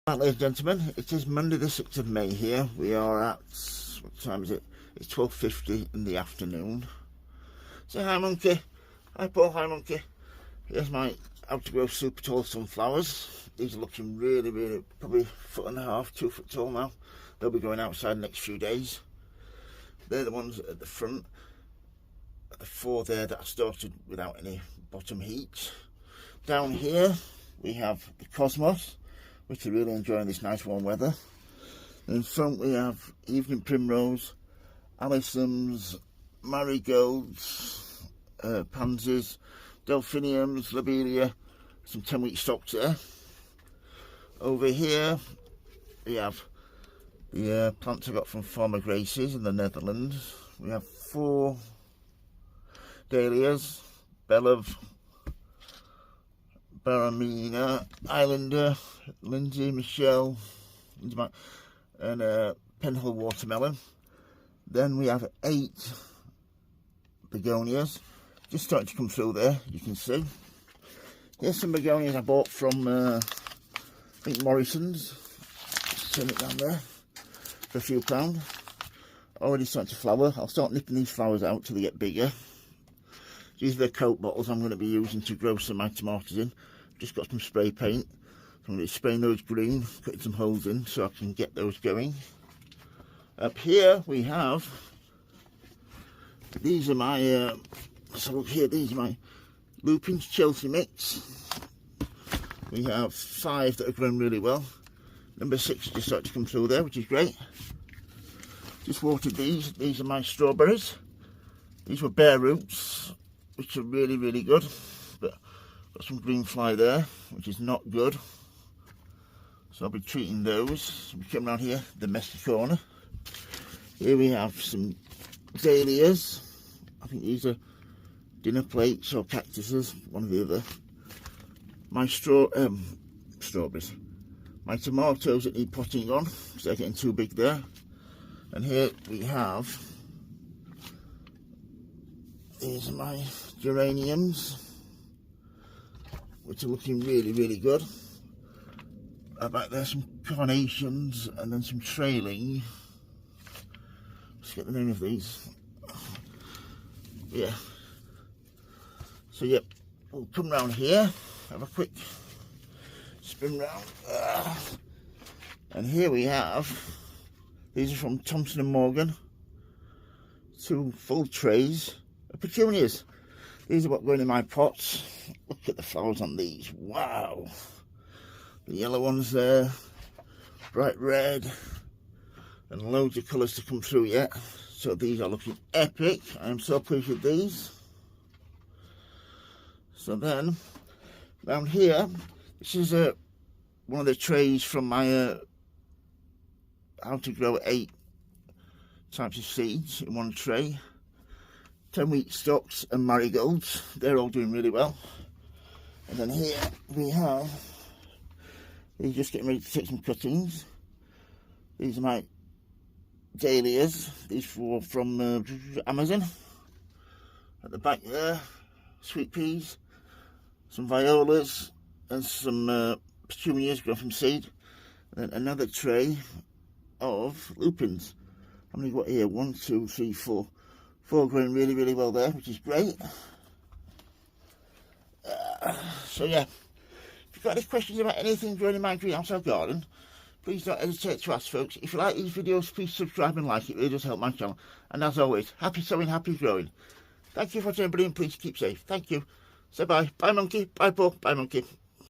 Right, ladies and gentlemen, it is Monday the 6th of May here. We are at, what time is it? It's 12:50 in the afternoon. Say hi, monkey. Hi, Paul. Hi, monkey. Here's my how to grow super tall sunflowers. These are looking really, probably 1.5 2 foot tall now. They'll be going outside the next few days. They're the ones at the front. The 4 there that I started without any bottom heat. Down here we have the cosmos, which are really enjoying this nice warm weather. In front we have evening primrose, alyssums, marigolds, pansies, delphiniums, lobelia, some 10-week stocks there. Over here we have the plants I got from Farmer Grace's in the Netherlands. We have 4 dahlias, Belov, Baramina, Islander, Lindsay, Michelle, and Penhill watermelon. Then we have 8 begonias, just starting to come through there, you can see. Here's some begonias I bought from, I think Morrison's. Just turn it down there for a few pounds. Already starting to flower. I'll start nipping these flowers out till they get bigger. These are the Coke bottles I'm going to be using to grow some of my tomatoes in. Just got some spray paint. I'm going to be spraying those green, putting some holes in so I can get those going. Up here we have, these are my, let's have a look here, these are my lupins Chelsea mix. We have 5 that are growing really well. Number 6 just started to come through there, which is great. Just watered these are my strawberries. These were bare roots, which are really good, but got some green fly there, which is not good. So I'll be treating those. We come around here, the messy corner. Here we have some dahlias. I think these are dinner plates or cactuses, one or the other. My strawberries. My tomatoes that need potting on, because they're getting too big there. And here we have, these are my geraniums, which are looking really good. Back there some carnations and then some trailing. Let's get the name of these. Yeah. So yep, we'll come round here, have a quick spin round. And here we have, these are from Thompson and Morgan. 2 full trays of petunias. These are what go in my pots. Look at the flowers on these. Wow. The yellow ones there, bright red, and loads of colours to come through yet. So these are looking epic. I am so pleased with these. So then, down here, this is one of the trays from my how to grow 8 types of seeds in one tray. 10-week stocks and marigolds. They're all doing really well. And then here we have, these just getting ready to take some cuttings. These are my dahlias. These were from Amazon. At the back there, sweet peas, some violas, and some petunias grown from seed. And then another tray of lupins. How many got here? 1, 2, 3, 4. 4 growing really well there, which is great. So yeah, if you've got any questions about anything growing in my greenhouse or garden, please don't hesitate to ask, folks. If you like these videos, please subscribe and like. It really does help my channel. And as always, happy sowing, happy growing. Thank you for watching, everybody, and please keep safe. Thank you. Say bye. Bye, monkey. Bye, Paul. Bye, monkey.